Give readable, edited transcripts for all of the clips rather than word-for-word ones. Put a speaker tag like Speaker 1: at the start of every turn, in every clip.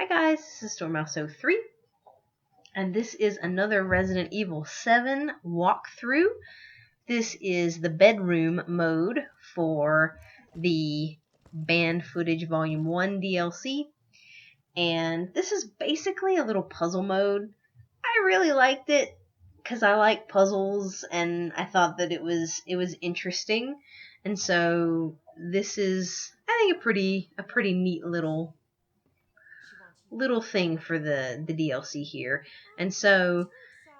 Speaker 1: Hi guys, this is Stormmouse03, and this is another Resident Evil VII walkthrough. This is the bedroom mode for the Banned Footage Volume 1 DLC, and this is basically a little puzzle mode. I really liked it because I like puzzles, and I thought that it was interesting, and so this is, I think, a pretty neat little thing for the DLC here. And so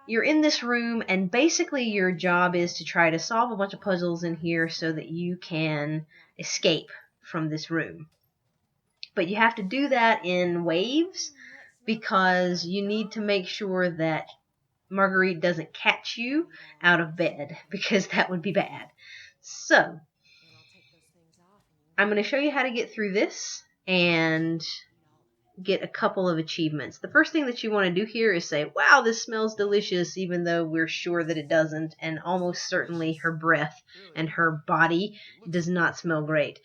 Speaker 1: you're in this room, and basically your job is to try to solve a bunch of puzzles in here so that you can escape from this room. But you have to do that in waves because you need to make sure that Marguerite doesn't catch you out of bed, because that would be bad. So I'm going to show you how to get through this and get a couple of achievements. The first thing that you want to do here is say, wow, this smells delicious, even though we're sure that it doesn't, and almost certainly her breath and her body does not smell great.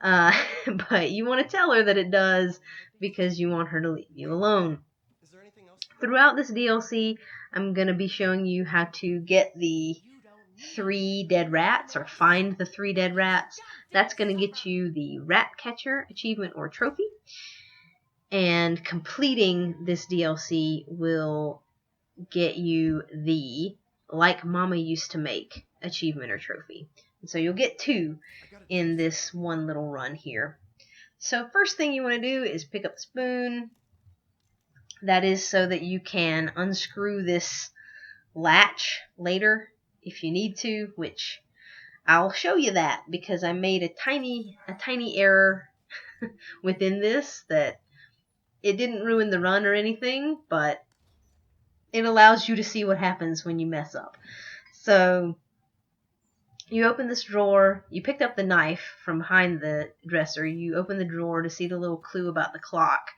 Speaker 1: But you want to tell her that it does because you want her to leave you alone. Throughout this DLC, I'm going to be showing you how to get the 3 dead rats, or find the 3 dead rats. That's going to get you the Ratcatcher achievement or trophy. And completing this DLC will get you the Like Mama Used to Make achievement or trophy. And so you'll get 2 in this one little run here. So first thing you want to do is pick up the spoon. That is so that you can unscrew this latch later if you need to, which I'll show you that because I made a tiny error within this that it didn't ruin the run or anything, but it allows you to see what happens when you mess up. So you open this drawer, you picked up the knife from behind the dresser, you open the drawer to see the little clue about the clock,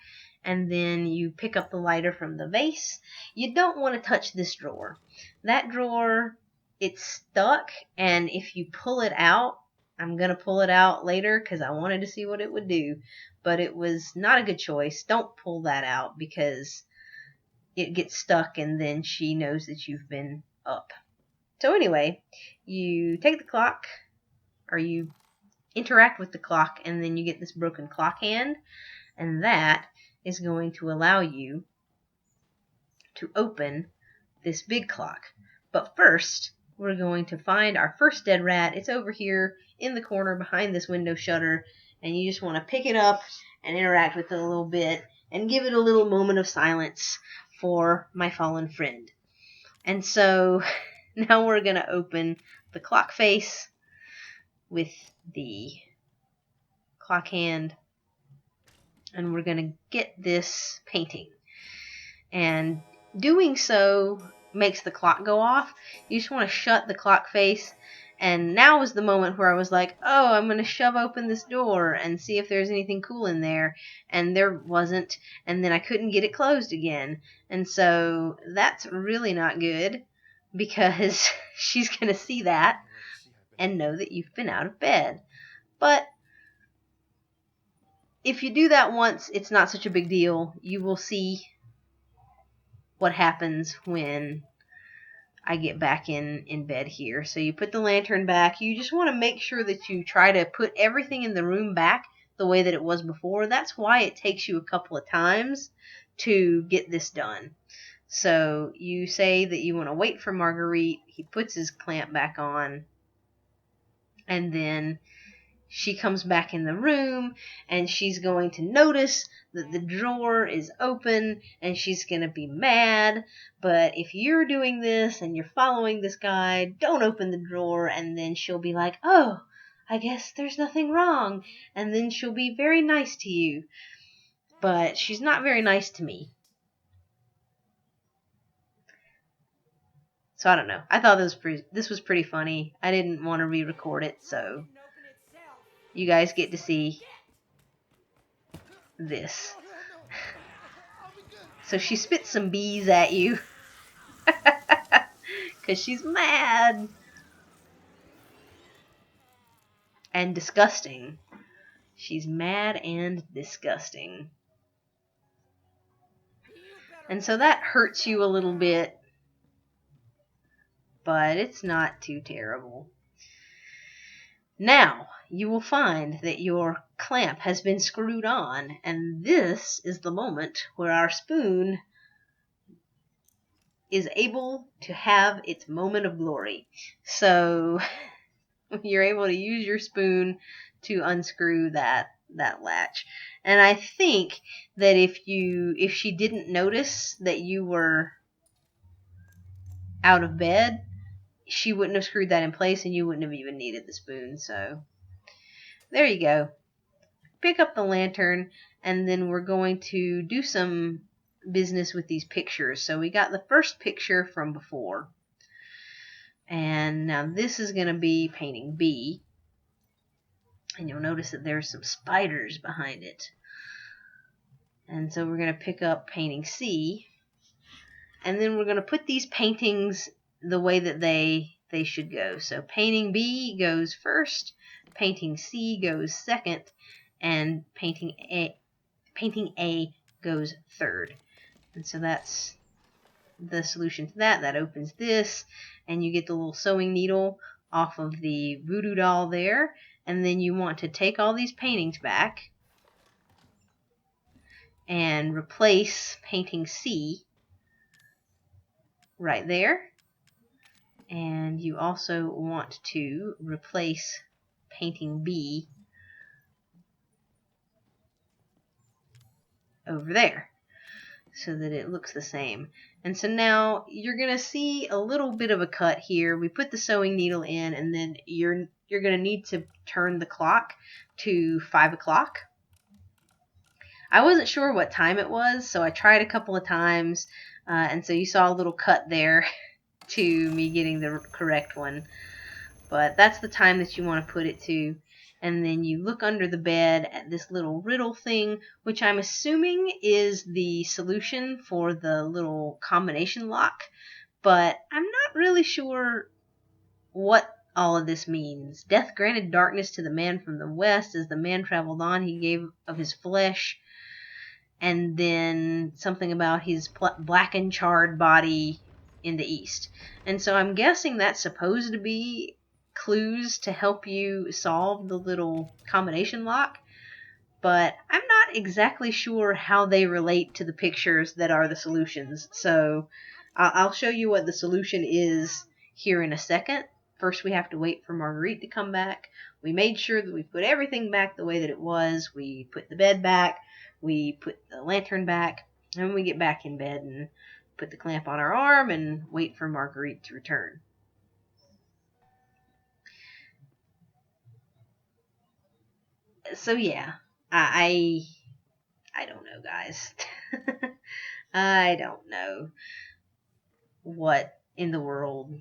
Speaker 1: and then you pick up the lighter from the vase. You don't want to touch this drawer. That drawer, it's stuck, and if you pull it out, I'm going to pull it out later because I wanted to see what it would do, but it was not a good choice. Don't pull that out because it gets stuck and then she knows that you've been up. So anyway, you take the clock, or you interact with the clock, and then you get this broken clock hand, and that is going to allow you to open this big clock. But first, we're going to find our first dead rat. It's over here in the corner behind this window shutter, and you just want to pick it up and interact with it a little bit and give it a little moment of silence for my fallen friend. And so now we're going to open the clock face with the clock hand, and we're going to get this painting. And doing so makes the clock go off. You just want to shut the clock face, and now was the moment where I was like, oh, I'm going to shove open this door and see if there's anything cool in there, and there wasn't, and then I couldn't get it closed again, and so that's really not good because she's going to see that and know that you've been out of bed. But if you do that once, it's not such a big deal. You will see what happens when I get back in bed here. So you put the lantern back. You just want to make sure that you try to put everything in the room back the way that it was before. That's why it takes you a couple of times to get this done. So you say that you want to wait for Marguerite. He puts his clamp back on, and then she comes back in the room, and she's going to notice that the drawer is open, and she's going to be mad. But if you're doing this and you're following this guide, don't open the drawer, and then she'll be like, oh, I guess there's nothing wrong, and then she'll be very nice to you. But she's not very nice to me. So I don't know. I thought this was pretty funny. I didn't want to re-record it, so you guys get to see this. So she spits some bees at you because she's mad and disgusting. She's mad and disgusting. And so that hurts you a little bit, but it's not too terrible. Now, you will find that your clamp has been screwed on, and this is the moment where our spoon is able to have its moment of glory. So you're able to use your spoon to unscrew that latch. And I think that if she didn't notice that you were out of bed, she wouldn't have screwed that in place and you wouldn't have even needed the spoon. So there you go. Pick up the lantern, and then we're going to do some business with these pictures. So we got the first picture from before. And now this is going to be painting B. And you'll notice that there's some spiders behind it. And so we're going to pick up painting C. And then we're going to put these paintings the way that they should go. So painting B goes first, painting C goes second, and painting A goes third. And so that's the solution to that. That opens this, and you get the little sewing needle off of the voodoo doll there. And then you want to take all these paintings back and replace painting C right there. And you also want to replace painting B over there so that it looks the same. And so now you're going to see a little bit of a cut here. We put the sewing needle in, and then you're going to need to turn the clock to 5 o'clock. I wasn't sure what time it was, so I tried a couple of times, and so you saw a little cut there to me getting the correct one. But that's the time that you want to put it to. And then you look under the bed at this little riddle thing, which I'm assuming is the solution for the little combination lock. But I'm not really sure what all of this means. Death granted darkness to the man from the west. As the man traveled on, he gave of his flesh. And then something about his blackened, charred body in the east. And so I'm guessing that's supposed to be clues to help you solve the little combination lock, but I'm not exactly sure how they relate to the pictures that are the solutions. So I'll show you what the solution is here in a second. First, we have to wait for Marguerite to come back. We made sure that we put everything back the way that it was. We put the bed back. We put the lantern back. And we get back in bed and put the clamp on our arm and wait for Marguerite to return. So yeah, I don't know, guys. I don't know what in the world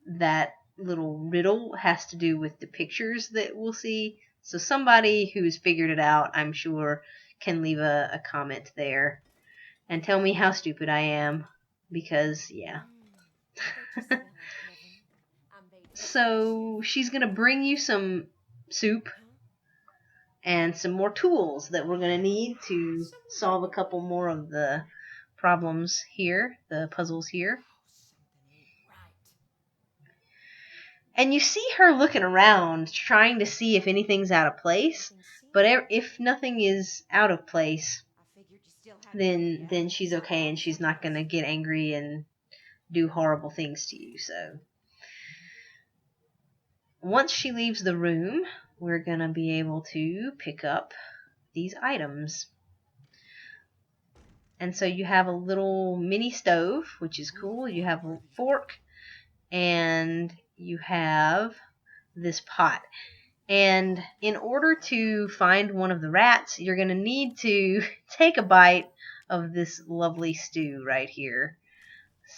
Speaker 1: that little riddle has to do with the pictures that we'll see. So somebody who's figured it out, I'm sure, can leave a comment there and tell me how stupid I am, because yeah. So she's gonna bring you some soup and some more tools that we're going to need to solve a couple more of the problems here, the puzzles here. And you see her looking around, trying to see if anything's out of place. But if nothing is out of place, then she's okay, and she's not going to get angry and do horrible things to you. So once she leaves the room, we're going to be able to pick up these items. And so you have a little mini stove, which is cool. You have a fork, and you have this pot. And in order to find one of the rats, you're going to need to take a bite of this lovely stew right here.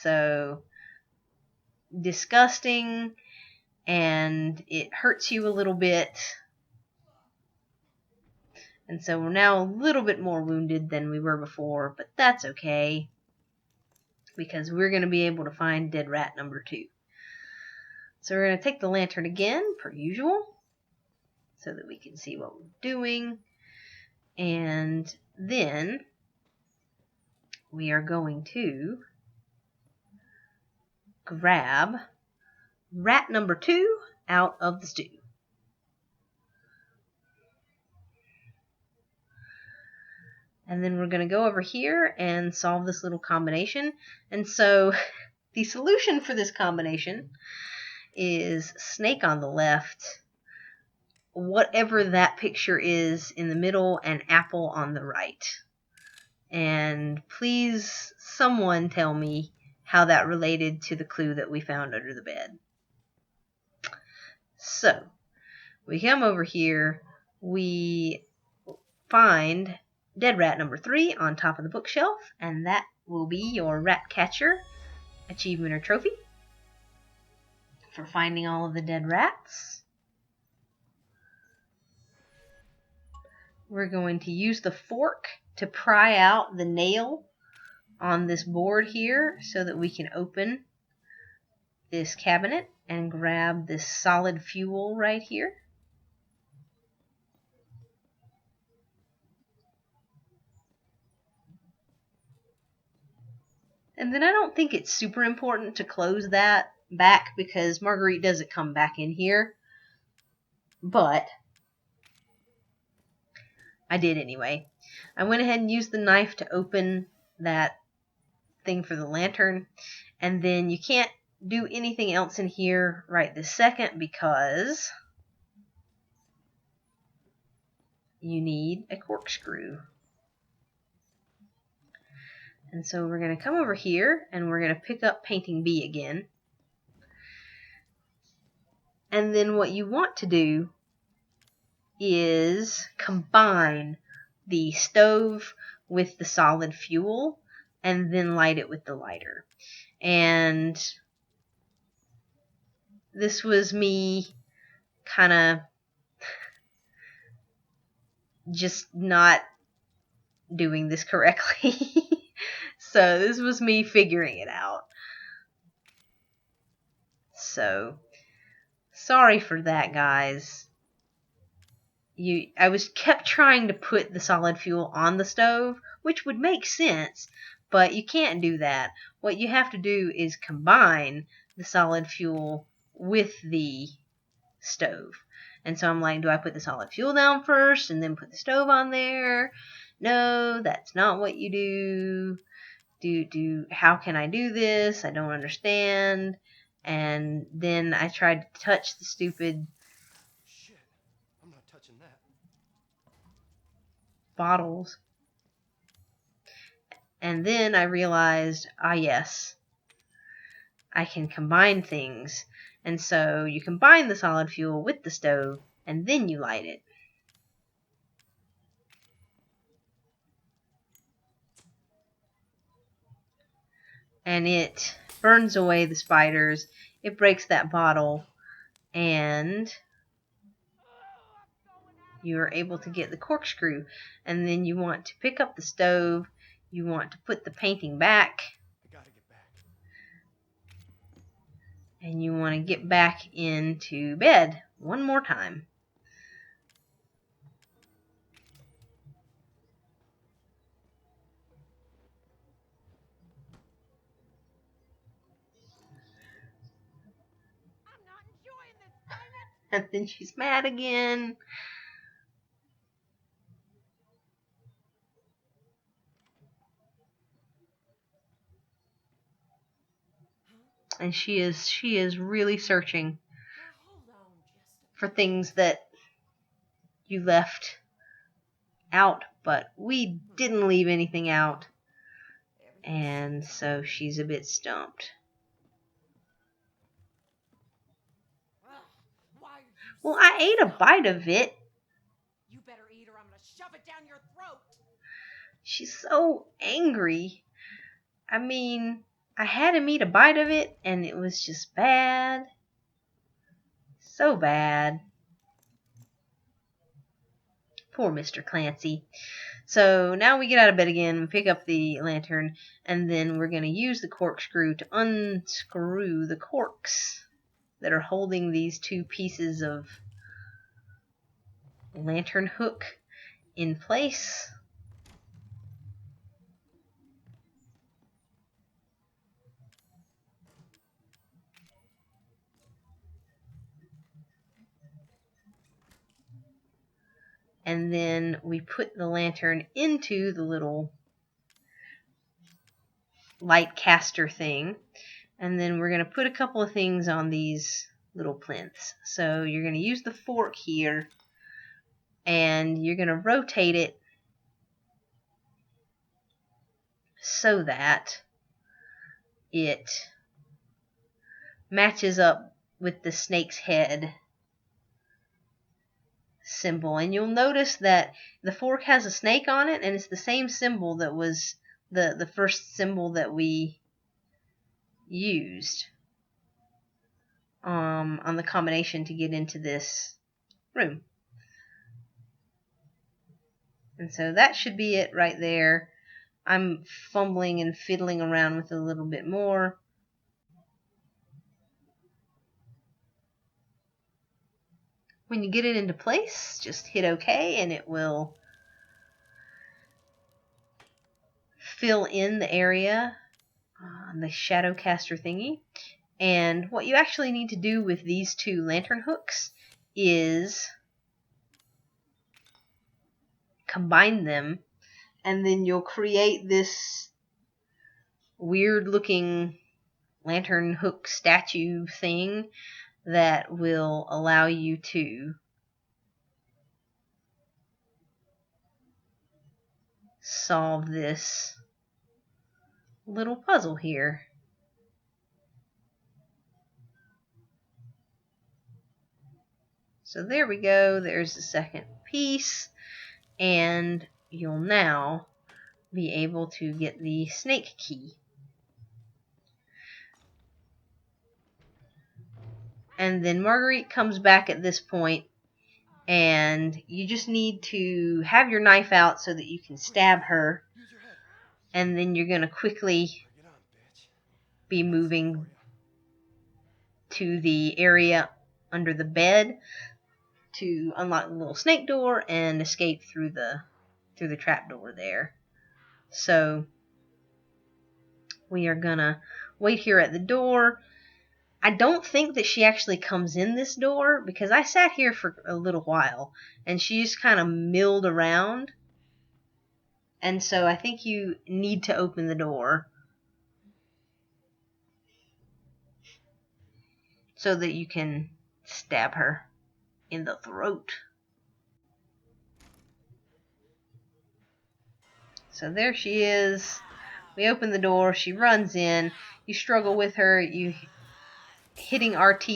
Speaker 1: So disgusting, and it hurts you a little bit. And so we're now a little bit more wounded than we were before, but that's okay, because we're going to be able to find dead rat number 2. So we're going to take the lantern again, per usual, so that we can see what we're doing. And then we are going to grab rat number 2 out of the stew. And then we're going to go over here and solve this little combination. And so the solution for this combination is snake on the left, whatever that picture is in the middle, and apple on the right. And please, someone tell me how that related to the clue that we found under the bed. So, we come over here, we find dead rat number 3 on top of the bookshelf, and that will be your Ratcatcher achievement or trophy for finding all of the dead rats. We're going to use the fork to pry out the nail on this board here so that we can open this cabinet and grab this solid fuel right here. And then I don't think it's super important to close that back because Marguerite doesn't come back in here. But I did anyway. I went ahead and used the knife to open that thing for the lantern. And then you can't do anything else in here right this second because you need a corkscrew. And so we're going to come over here and we're going to pick up painting B again. And then what you want to do is combine the stove with the solid fuel and then light it with the lighter. And this was me kind of just not doing this correctly. So this was me figuring it out. So sorry for that, guys. I was kept trying to put the solid fuel on the stove, which would make sense, but you can't do that. What you have to do is combine the solid fuel with the stove. And so I'm like, do I put the solid fuel down first and then put the stove on there? No, that's not what you do. How can I do this? I don't understand. And then I tried to touch the stupid
Speaker 2: shit. I'm not touching that.
Speaker 1: bottles. And then I realized, yes, I can combine things. And so you combine the solid fuel with the stove, and then you light it. And it burns away the spiders. It breaks that bottle, and you are able to get the corkscrew. And then you want to pick up the stove. You want to put the painting back.
Speaker 2: I gotta get back.
Speaker 1: And you want to get back into bed one more time.
Speaker 3: I'm not enjoying this, damn it!
Speaker 1: And then she's mad again. And she is really searching
Speaker 3: Now hold on just
Speaker 1: for things that you left out, but we didn't leave anything out. And so she's a bit stumped.
Speaker 3: Why are you
Speaker 1: Well, I ate a bite of it.
Speaker 3: You better eat or I'm gonna shove it down your throat.
Speaker 1: She's so angry. I mean, I had him eat a bite of it, and it was just bad. So bad. Poor Mr. Clancy. So now we get out of bed again and pick up the lantern, and then we're going to use the corkscrew to unscrew the corks that are holding these two pieces of lantern hook in place. and then we put the lantern into the little light caster thing, and then we're going to put a couple of things on these little plinths. So you're going to use the fork here, and you're going to rotate it so that it matches up with the snake's head symbol. And you'll notice that the fork has a snake on it, and it's the same symbol that was the first symbol that we used on the combination to get into this room. And so that should be it right there. I'm fumbling and fiddling around with it a little bit more. When you get it into place, just hit OK and it will fill in the area on the shadow caster thingy. And what you actually need to do with these two lantern hooks is combine them, and then you'll create this weird looking lantern hook statue thing that will allow you to solve this little puzzle here. So there we go, there's the second piece, and you'll now be able to get the snake key. And then Marguerite comes back at this point, and you just need to have your knife out so that you can stab her,
Speaker 2: Use your head.
Speaker 1: and then you're going to quickly
Speaker 2: Bring it on, bitch.
Speaker 1: be moving to the area under the bed to unlock the little snake door and escape through the trap door there. So we are gonna wait here at the door. I don't think that she actually comes in this door, because I sat here for a little while and she just kind of milled around, and so I think you need to open the door so that you can stab her in the throat. So there she is. We open the door, she runs in, you struggle with her, you hitting RT.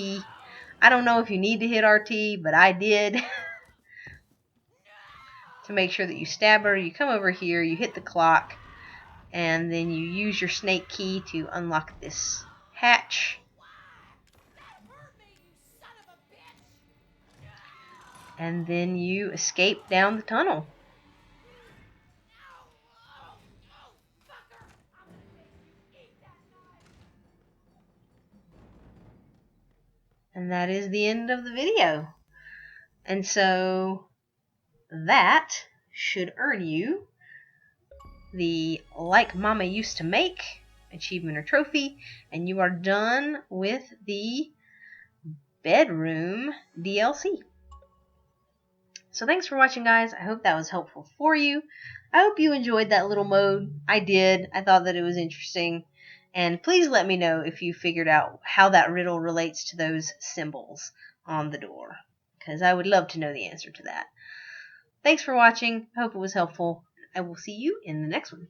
Speaker 1: I don't know if you need to hit RT, but I did. To make sure that you stab her, you come over here, you hit the clock, and then you use your snake key to unlock this hatch. And then you escape down the tunnel. And that is the end of the video. And so that should earn you the Like Mama Used to Make achievement or trophy, and you are done with the bedroom DLC. So thanks for watching, guys. I hope that was helpful for you. I hope you enjoyed that little mode. I did. I thought that it was interesting. And please let me know if you figured out how that riddle relates to those symbols on the door, because I would love to know the answer to that. Thanks for watching. I hope it was helpful. I will see you in the next one.